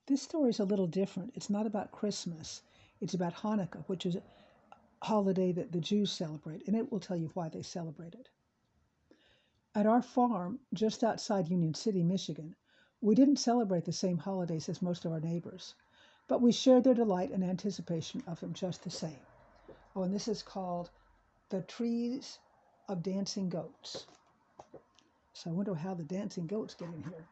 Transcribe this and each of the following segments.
This story is a little different. It's not about Christmas. It's about Hanukkah, which is a holiday that the Jews celebrate, and it will tell you why they celebrate it. At our farm, just outside Union City, Michigan, we didn't celebrate the same holidays as most of our neighbors, but we shared their delight and anticipation of them just the same. Oh, and this is called The Trees of Dancing Goats. So I wonder how the dancing goats get in here.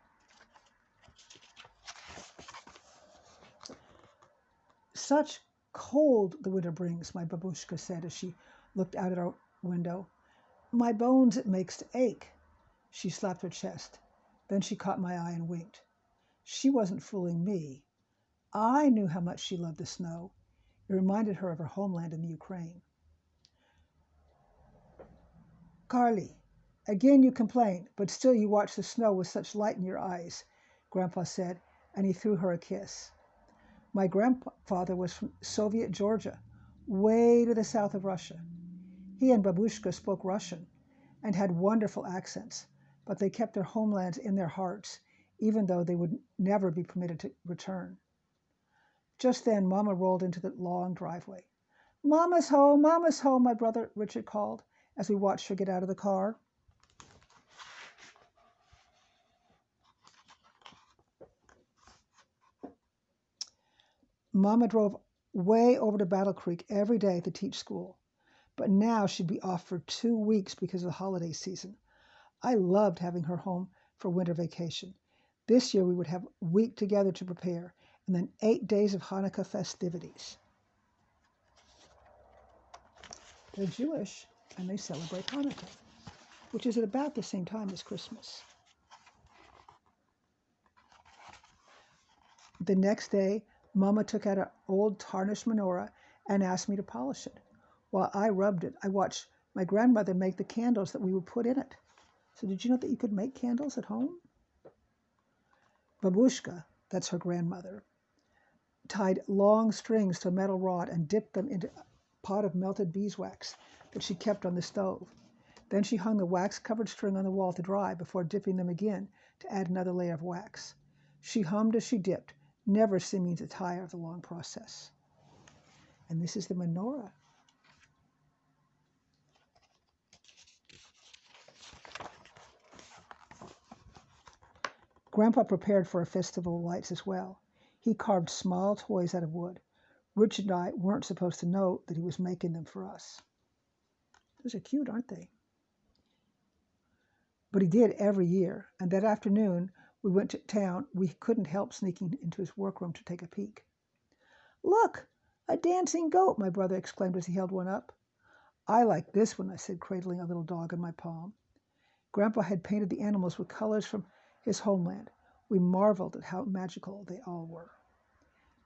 Such cold the winter brings, my babushka said as she looked out at our window. My bones it makes to ache. She slapped her chest. Then she caught my eye and winked. She wasn't fooling me. I knew how much she loved the snow. It reminded her of her homeland in the Ukraine. Carly, again you complain, but still you watch the snow with such light in your eyes, Grandpa said, and he threw her a kiss. My grandfather was from Soviet Georgia, way to the south of Russia. He and Babushka spoke Russian and had wonderful accents, but they kept their homelands in their hearts, even though they would never be permitted to return. Just then, Mama rolled into the long driveway. Mama's home, my brother Richard called as we watched her get out of the car. Mama drove way over to Battle Creek every day to teach school, but now she'd be off for 2 weeks because of the holiday season. I loved having her home for winter vacation. This year we would have a week together to prepare, and then 8 days of Hanukkah festivities. They're Jewish, and they celebrate Hanukkah, which is at about the same time as Christmas. The next day, Mama took out an old tarnished menorah and asked me to polish it. While I rubbed it, I watched my grandmother make the candles that we would put in it. So did you know that you could make candles at home? Babushka, that's her grandmother, tied long strings to a metal rod and dipped them into a pot of melted beeswax that she kept on the stove. Then she hung the wax-covered string on the wall to dry before dipping them again to add another layer of wax. She hummed as she dipped, never seeming to tire of the long process. And this is the menorah. Grandpa prepared for a festival of lights as well. He carved small toys out of wood. Richard and I weren't supposed to know that he was making them for us. Those are cute, aren't they? But he did every year, and that afternoon we went to town. We couldn't help sneaking into his workroom to take a peek. Look, a dancing goat, my brother exclaimed as he held one up. I like this one, I said, cradling a little dog in my palm. Grandpa had painted the animals with colors from his homeland. We marveled at how magical they all were.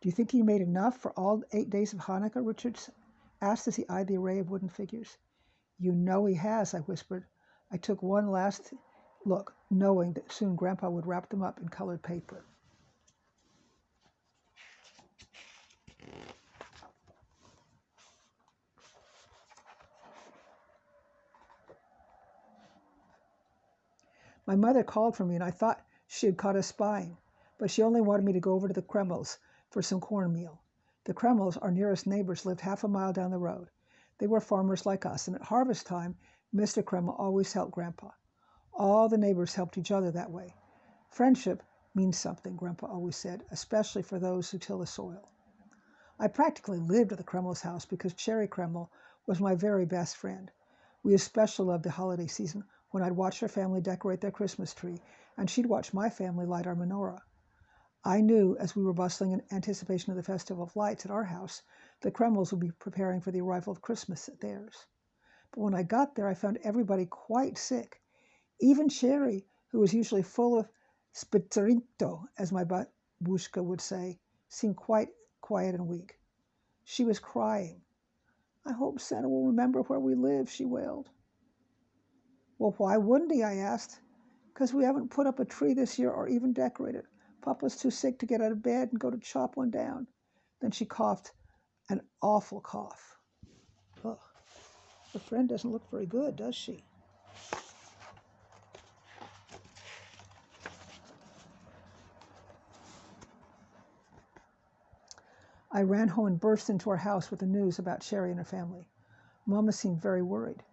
Do you think he made enough for all 8 days of Hanukkah? Richard asked as he eyed the array of wooden figures. You know he has, I whispered. I took one last look, knowing that soon Grandpa would wrap them up in colored paper. My mother called for me, and I thought she had caught us spying, but she only wanted me to go over to the Kremls for some cornmeal. The Kremls, our nearest neighbors, lived half a mile down the road. They were farmers like us, and at harvest time, Mr. Kreml always helped Grandpa. All the neighbors helped each other that way. Friendship means something, Grandpa always said, especially for those who till the soil. I practically lived at the Kreml's house because Cherry Kreml was my very best friend. We especially loved the holiday season when I'd watch her family decorate their Christmas tree, and she'd watch my family light our menorah. I knew as we were bustling in anticipation of the Festival of Lights at our house, the Kremls would be preparing for the arrival of Christmas at theirs. But when I got there, I found everybody quite sick. Even Cherry, who was usually full of spitzerinto, as my babushka would say, seemed quite quiet and weak. She was crying. I hope Santa will remember where we live, she wailed. Well, why wouldn't he? I asked. Because we haven't put up a tree this year or even decorated. Papa's too sick to get out of bed and go to chop one down. Then she coughed an awful cough. Ugh. Her friend doesn't look very good, does she? I ran home and burst into our house with the news about Sherry and her family. Mama seemed very worried.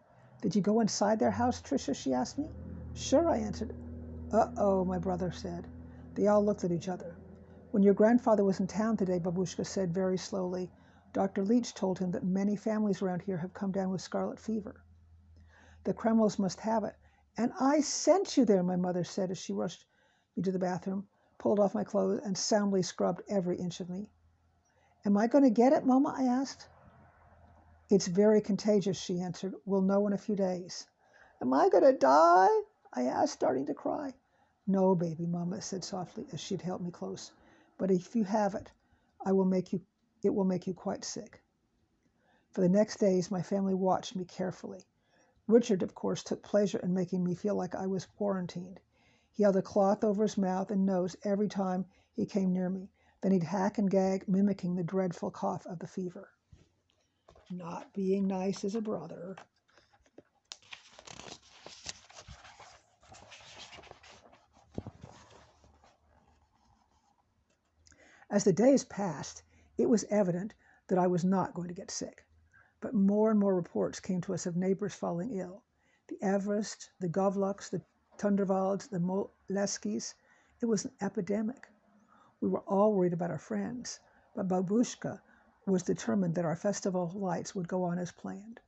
Did you go inside their house, Tricia? She asked me. Sure, I answered. Uh-oh, my brother said. They all looked at each other. When your grandfather was in town today, Babushka said very slowly, Dr. Leach told him that many families around here have come down with scarlet fever. The Kremls must have it. And I sent you there, my mother said as she rushed me to the bathroom, pulled off my clothes, and soundly scrubbed every inch of me. Am I going to get it, Mama? I asked. It's very contagious, she answered. We'll know in a few days. Am I going to die? I asked, starting to cry. No, baby, Mama said softly as she'd held me close. But if you have it, it will make you quite sick. For the next days, my family watched me carefully. Richard, of course, took pleasure in making me feel like I was quarantined. He held a cloth over his mouth and nose every time he came near me. Then he'd hack and gag, mimicking the dreadful cough of the fever. Not being nice as a brother. As the days passed, it was evident that I was not going to get sick. But more and more reports came to us of neighbors falling ill. The Everest, the Govluks, the Tundervalds, the Moleskis. It was an epidemic. We were all worried about our friends, but Babushka was determined that our festival of lights would go on as planned.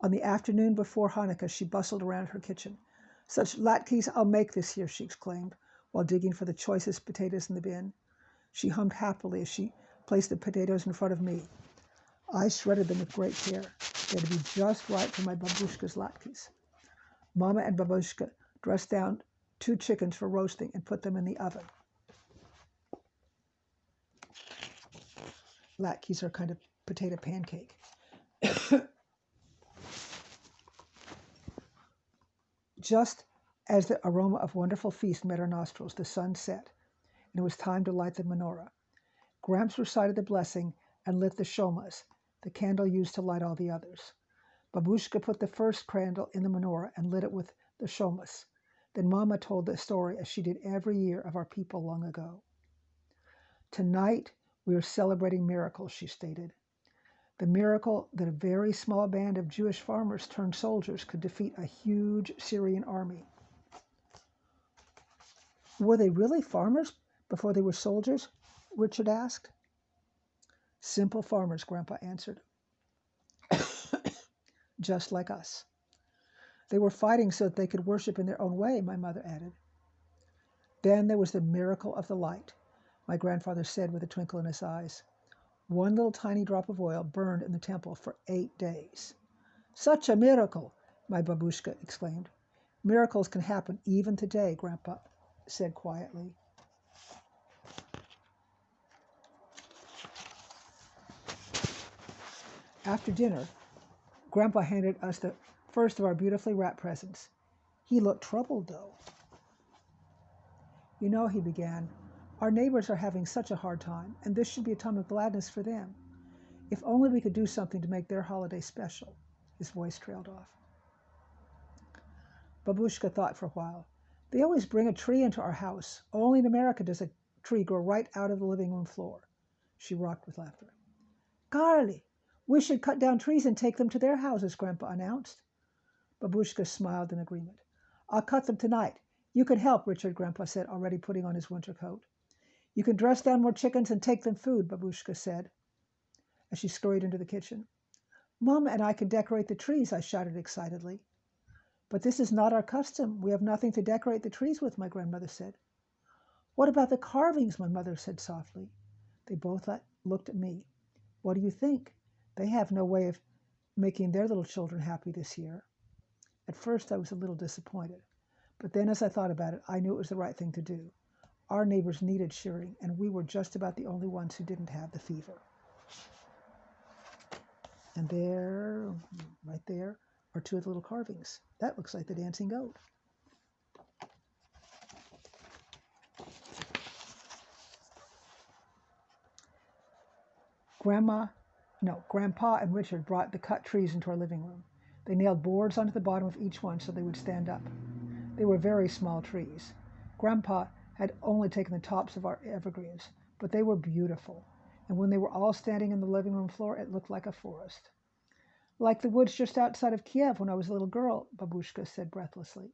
On the afternoon before Hanukkah, she bustled around her kitchen. Such latkes I'll make this year, she exclaimed, while digging for the choicest potatoes in the bin. She hummed happily as she placed the potatoes in front of me. I shredded them with great care. They had to be just right for my Babushka's latkes. Mama and Babushka dressed down 2 chickens for roasting and put them in the oven. Latkes are kind of potato pancake. Just as the aroma of wonderful feast met our nostrils, the sun set, and it was time to light the menorah. Gramps recited the blessing and lit the shomas, the candle used to light all the others. Babushka put the first candle in the menorah and lit it with the shomas. Then Mama told the story, as she did every year, of our people long ago. Tonight, we are celebrating miracles, she stated. The miracle that a very small band of Jewish farmers turned soldiers could defeat a huge Syrian army. Were they really farmers before they were soldiers? Richard asked. Simple farmers, Grandpa answered. Just like us. They were fighting so that they could worship in their own way, my mother added. Then there was the miracle of the light, my grandfather said with a twinkle in his eyes. 1 little tiny drop of oil burned in the temple for 8 days. Such a miracle, my babushka exclaimed. Miracles can happen even today, Grandpa said quietly. After dinner, Grandpa handed us the first of our beautifully wrapped presents. He looked troubled, though. You know, he began, our neighbors are having such a hard time, and this should be a time of gladness for them. If only we could do something to make their holiday special. His voice trailed off. Babushka thought for a while. They always bring a tree into our house. Only in America does a tree grow right out of the living room floor. She rocked with laughter. Carly, we should cut down trees and take them to their houses, Grandpa announced. Babushka smiled in agreement. I'll cut them tonight. You can help, Richard, Grandpa said, already putting on his winter coat. You can dress down more chickens and take them food, Babushka said, as she scurried into the kitchen. Mom and I can decorate the trees, I shouted excitedly. But this is not our custom. We have nothing to decorate the trees with, my grandmother said. What about the carvings, my mother said softly. They both looked at me. What do you think? They have no way of making their little children happy this year. At first I was a little disappointed, but then as I thought about it, I knew it was the right thing to do. Our neighbors needed cheering, and we were just about the only ones who didn't have the fever. And there, right there, are 2 of the little carvings. That looks like the dancing goat. Grandpa and Richard brought the cut trees into our living room. They nailed boards onto the bottom of each one so they would stand up. They were very small trees. Grandpa had only taken the tops of our evergreens, but they were beautiful. and when they were all standing in the living room floor, it looked like a forest. Like the woods just outside of Kiev when I was a little girl, Babushka said breathlessly.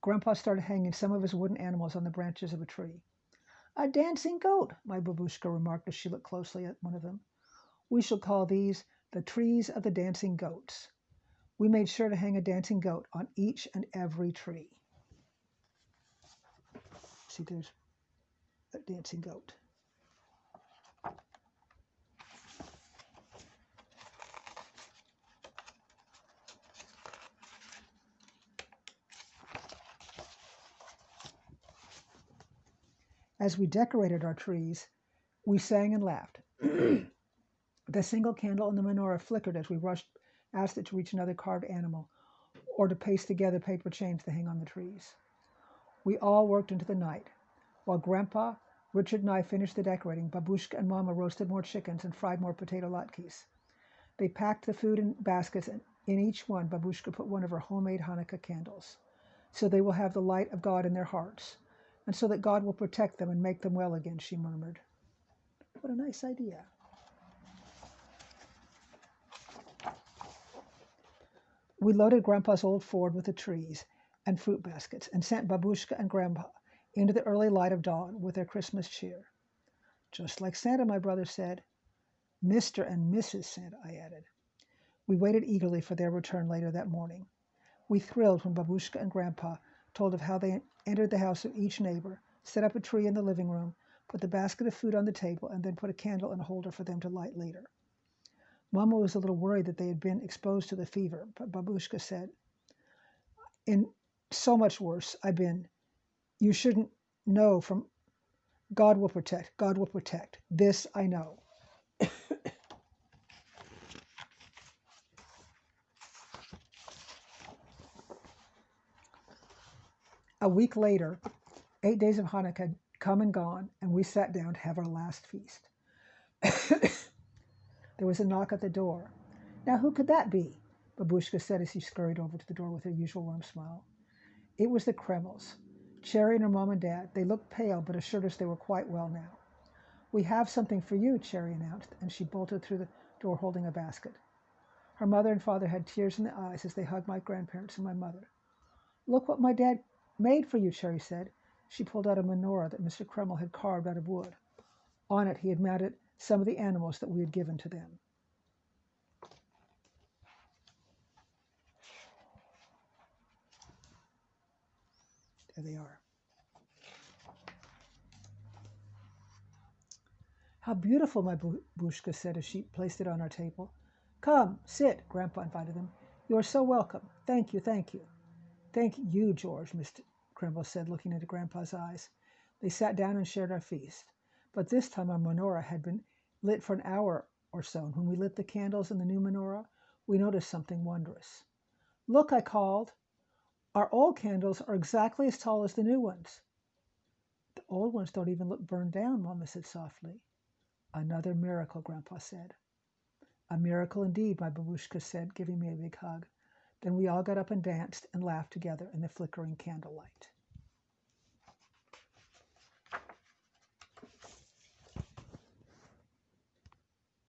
Grandpa started hanging some of his wooden animals on the branches of a tree. A dancing goat, my Babushka remarked as she looked closely at one of them. We shall call these the trees of the dancing goats. We made sure to hang a dancing goat on each and every tree. See, there's a dancing goat. As we decorated our trees, we sang and laughed. The single candle in the menorah flickered as we asked it to reach another carved animal or to paste together paper chains to hang on the trees. We all worked into the night. While Grandpa, Richard, and I finished the decorating, Babushka and Mama roasted more chickens and fried more potato latkes. They packed the food in baskets, and in each one, Babushka put one of her homemade Hanukkah candles. So they will have the light of God in their hearts, and so that God will protect them and make them well again, she murmured. What a nice idea. We loaded Grandpa's old Ford with the trees and fruit baskets and sent Babushka and Grandpa into the early light of dawn with their Christmas cheer. Just like Santa, my brother said. Mr. and Mrs. Santa, I added. We waited eagerly for their return later that morning. We thrilled when Babushka and Grandpa told of how they entered the house of each neighbor, set up a tree in the living room, put the basket of food on the table, and then put a candle in a holder for them to light later. Mama was a little worried that they had been exposed to the fever, but Babushka said, in so much worse I've been. You shouldn't know from God will protect. God will protect. This I know. A week later, 8 days of Hanukkah had come and gone, and we sat down to have our last feast. There was a knock at the door. Now, who could that be? Babushka said as she scurried over to the door with her usual warm smile. It was the Kremls. Cherry and her mom and dad. They looked pale, but assured us they were quite well now. We have something for you, Cherry announced, and she bolted through the door holding a basket. Her mother and father had tears in their eyes as they hugged my grandparents and my mother. Look what my dad made for you, Cherry said. She pulled out a menorah that Mr. Kreml had carved out of wood. On it, he had mounted some of the animals that we had given to them. There they are. How beautiful, my Babushka said as she placed it on our table. Come, sit, Grandpa invited them. You are so welcome. Thank you, thank you. Thank you, George, Mr. Kreml said, looking into Grandpa's eyes. They sat down and shared our feast. But this time our menorah had been lit for an hour or so, and when we lit the candles in the new menorah, we noticed something wondrous. Look, I called. Our old candles are exactly as tall as the new ones. The old ones don't even look burned down, Mama said softly. Another miracle, Grandpa said. A miracle indeed, my Babushka said, giving me a big hug. Then we all got up and danced and laughed together in the flickering candlelight.